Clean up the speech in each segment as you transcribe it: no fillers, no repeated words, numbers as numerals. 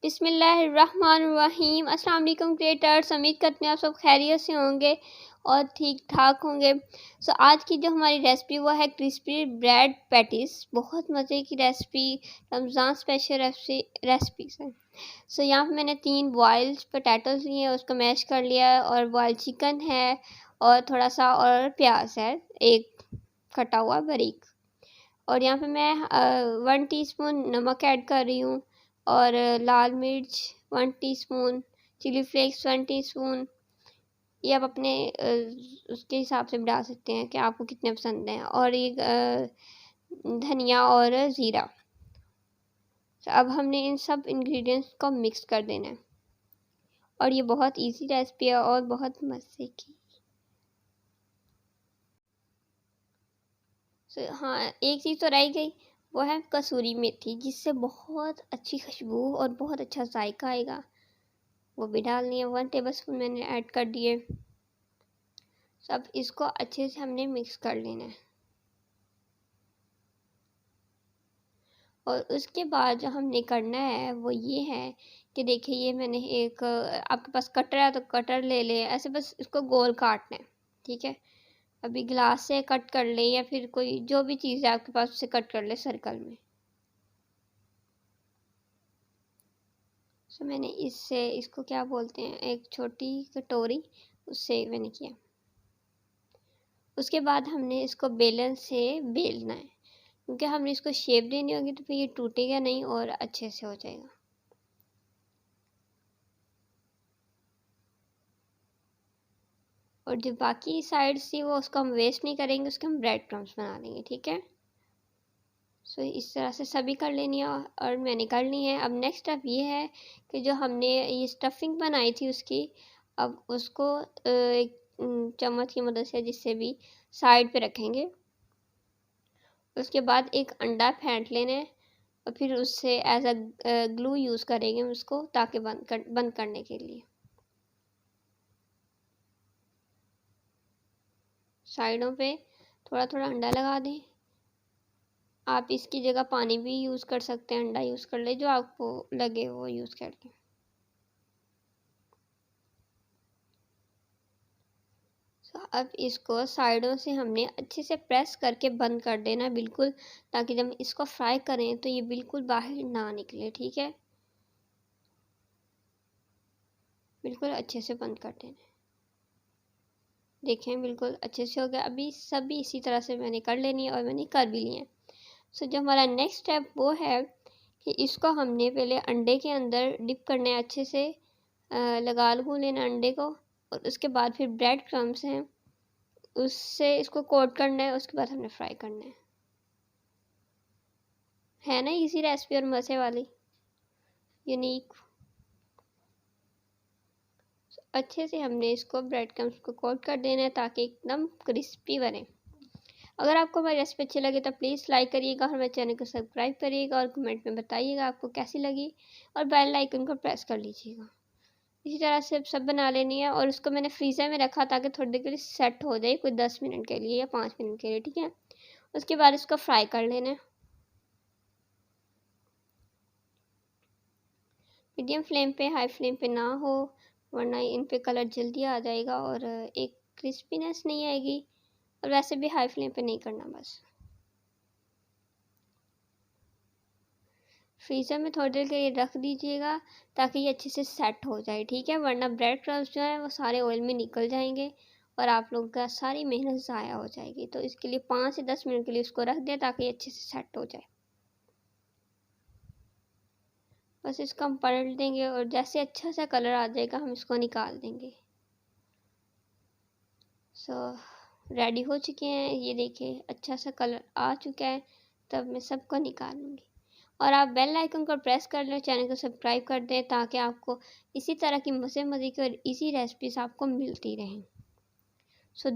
बिस्मिल्लाहिर्रहमानिर्रहीम। अस्सलाम वालेकुम क्रिएटर्स, उम्मीद करते हैं आप सब खैरियत से होंगे और ठीक ठाक होंगे। आज की जो हमारी रेसिपी वो है क्रिस्पी ब्रेड पैटीज़। बहुत मज़े की रेसिपी, रमज़ान स्पेशल रेसिपी है। यहाँ पे मैंने 3 बॉइल्ड पोटैटोज़ लिए, उसको मैश कर लिया है, और बॉइल्ड चिकन है और थोड़ा सा और प्याज है एक कटा हुआ बारीक। और यहाँ पे मैं 1 टीस्पून नमक ऐड कर रही हूँ, और लाल मिर्च 1 टीस्पून, चिली फ्लेक्स 1 टीस्पून। ये आप अपने उसके हिसाब से डाल सकते हैं कि आपको कितने पसंद हैं। और ये धनिया और ज़ीरा। अब हमने इन सब इंग्रेडिएंट्स को मिक्स कर देना है, और ये बहुत इजी रेसिपी है और बहुत मज़े की। हाँ, एक चीज़ तो रह गई, वो है कसूरी मेथी, जिससे बहुत अच्छी खुशबू और बहुत अच्छा जायका आएगा। वो भी डालनी है। 1 टेबलस्पून मैंने ऐड कर दिए। सब इसको अच्छे से हमने मिक्स कर लेना है। और उसके बाद जो हमने करना है वो ये है कि देखिए, ये मैंने एक, आपके पास कटर है तो कटर ले लें, ऐसे बस इसको गोल काटना है, ठीक है। अभी ग्लास से कट कर ले, या फिर कोई जो भी चीज़ है आपके पास उससे कट कर ले सर्कल में। मैंने इससे, इसको क्या बोलते हैं, एक छोटी कटोरी, उससे मैंने किया। उसके बाद हमने इसको बेलन से बेलना है, क्योंकि हमने इसको शेप देनी होगी, तो फिर ये टूटेगा नहीं और अच्छे से हो जाएगा। और जो बाकी साइड्स थी वो उसको हम वेस्ट नहीं करेंगे, उसके हम ब्रेड क्रम्स बना लेंगे, ठीक है। इस तरह से सभी कर लेनी है, और मैंने कर ली है। अब नेक्स्ट स्टेप ये है कि जो हमने ये स्टफिंग बनाई थी उसकी, अब उसको एक चम्मच की मदद से, जिससे भी साइड पे रखेंगे। उसके बाद एक अंडा फेंट लेना है, और फिर उससे एज अ ग्लू यूज़ करेंगे उसको, ताकि बंद करने के लिए। साइडों पे थोड़ा थोड़ा अंडा लगा दें। आप इसकी जगह पानी भी यूज़ कर सकते हैं, अंडा यूज़ कर ले, जो आपको लगे वो यूज़ कर लें। अब इसको साइडों से हमने अच्छे से प्रेस करके बंद कर देना बिल्कुल, ताकि जब इसको फ्राई करें तो ये बिल्कुल बाहर ना निकले, ठीक है। बिल्कुल अच्छे से बंद कर देना। देखें, बिल्कुल अच्छे से हो गया। अभी सभी इसी तरह से मैंने कर लेनी है, और मैंने कर भी लिए हैं। जो हमारा नेक्स्ट स्टेप वो है कि इसको हमने पहले अंडे के अंदर डिप करना है, अच्छे से लगा लूँ लेना अंडे को, और उसके बाद फिर ब्रेड क्रम्स हैं उससे इसको कोट करना है। उसके बाद हमने फ्राई करना है ना इजी रेसिपी और मज़े वाली, यूनिक। अच्छे से हमने इसको ब्रेड क्रम्स को कोट कर देना है, ताकि एकदम क्रिस्पी बने। अगर आपको हमारी रेसिपी अच्छी लगे तो प्लीज़ लाइक करिएगा, और हमारे चैनल को सब्सक्राइब करिएगा, और कमेंट में बताइएगा आपको कैसी लगी, और बेल आइकन को प्रेस कर लीजिएगा। इसी तरह से सब बना लेनी है, और उसको मैंने फ्रीज़र में रखा ताकि थोड़ी देर के लिए सेट हो जाए, कोई 10 मिनट के लिए या 5 मिनट के लिए, ठीक है। उसके बाद इसको फ्राई कर लेना है मीडियम फ्लेम पे, हाई फ्लेम पे ना हो, वरना इन पे कलर जल्दी आ जाएगा और एक क्रिस्पीनेस नहीं आएगी। और वैसे भी हाई फ्लेम पे नहीं करना, बस फ्रीज़र में थोड़ी देर के लिए रख दीजिएगा, ताकि ये अच्छे से सेट हो जाए, ठीक है। वरना ब्रेड क्रम्स जो है वो सारे ऑयल में निकल जाएंगे, और आप लोगों का सारी मेहनत ज़ाया हो जाएगी। तो इसके लिए 5 से 10 मिनट के लिए उसको रख दें, ताकि अच्छे से सेट हो जाए। बस इसको हम पलट देंगे, और जैसे अच्छा सा कलर आ जाएगा हम इसको निकाल देंगे। रेडी हो चुके हैं, ये देखिए अच्छा सा कलर आ चुका है। तब मैं सबको निकालूंगी, और आप बेल आइकन को प्रेस कर लें, चैनल को सब्सक्राइब कर दें, ताकि आपको इसी तरह की मज़े की और इसी रेसिपीज़ आपको मिलती रहें।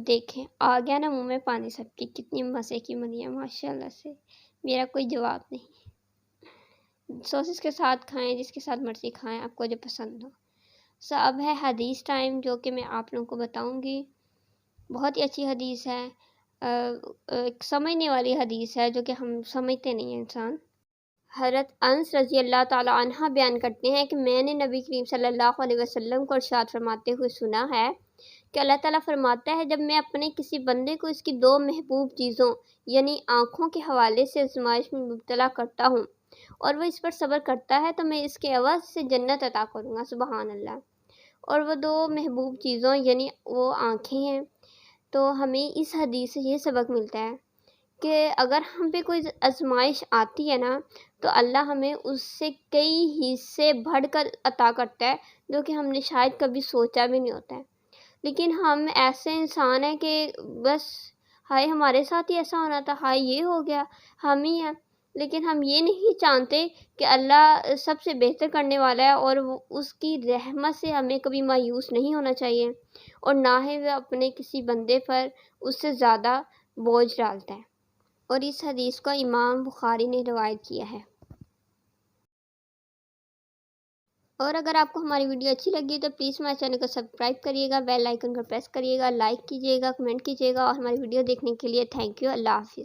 देखें, आ गया ना मुंह में पानी सबकी, कितनी मज़े की बनी है माशाल्लाह से, मेरा कोई जवाब नहीं। सॉसेस के साथ खाएं, जिसके साथ मर्ज़ी खाएं, आपको जो पसंद हो। अब है हदीस टाइम, जो कि मैं आप लोगों को बताऊंगी। बहुत ही अच्छी हदीस है, एक समझने वाली हदीस है, जो कि हम समझते नहीं हैं इंसान। हज़रत अनस रज़ी अल्लाह ताला अन्हा बयान करते हैं कि मैंने नबी करीम सल्लल्लाहु अलैहि वसल्लम को इरशाद फरमाते हुए सुना है कि अल्लाह ताला फरमाता है, जब मैं अपने किसी बंदे को इसकी दो महबूब चीज़ों यानी आँखों के हवाले से आज़माइश में मुब्तला करता हूँ और वह इस पर सब्र करता है तो मैं इसके एवज़ से जन्नत अता करूँगा। सुबहान अल्लाह। और वो दो महबूब चीज़ों यानी वो आँखें हैं। तो हमें इस हदीस से ये सबक मिलता है कि अगर हम पे कोई आज़माइश आती है ना, तो अल्लाह हमें उससे कई हिस्से बढ़कर अता करता है, जो कि हमने शायद कभी सोचा भी नहीं होता है। लेकिन हम ऐसे इंसान हैं कि बस हाय हमारे साथ ही ऐसा होना था, हाय ये हो गया, हम ही हैं। लेकिन हम ये नहीं जानते कि अल्लाह सबसे बेहतर करने वाला है और वो उसकी रहमत से हमें कभी मायूस नहीं होना चाहिए और ना ही वह अपने किसी बंदे पर उससे ज़्यादा बोझ डालता है। और इस हदीस को इमाम बुखारी ने रिवायत किया है। और अगर आपको हमारी वीडियो अच्छी लगी तो प्लीज़ हमारे चैनल को सब्सक्राइब करिएगा, बेल आइकन को प्रेस करिएगा, लाइक कीजिएगा, कमेंट कीजिएगा और हमारी वीडियो देखने के लिए थैंक यू। अल्लाह हाफ़िज़।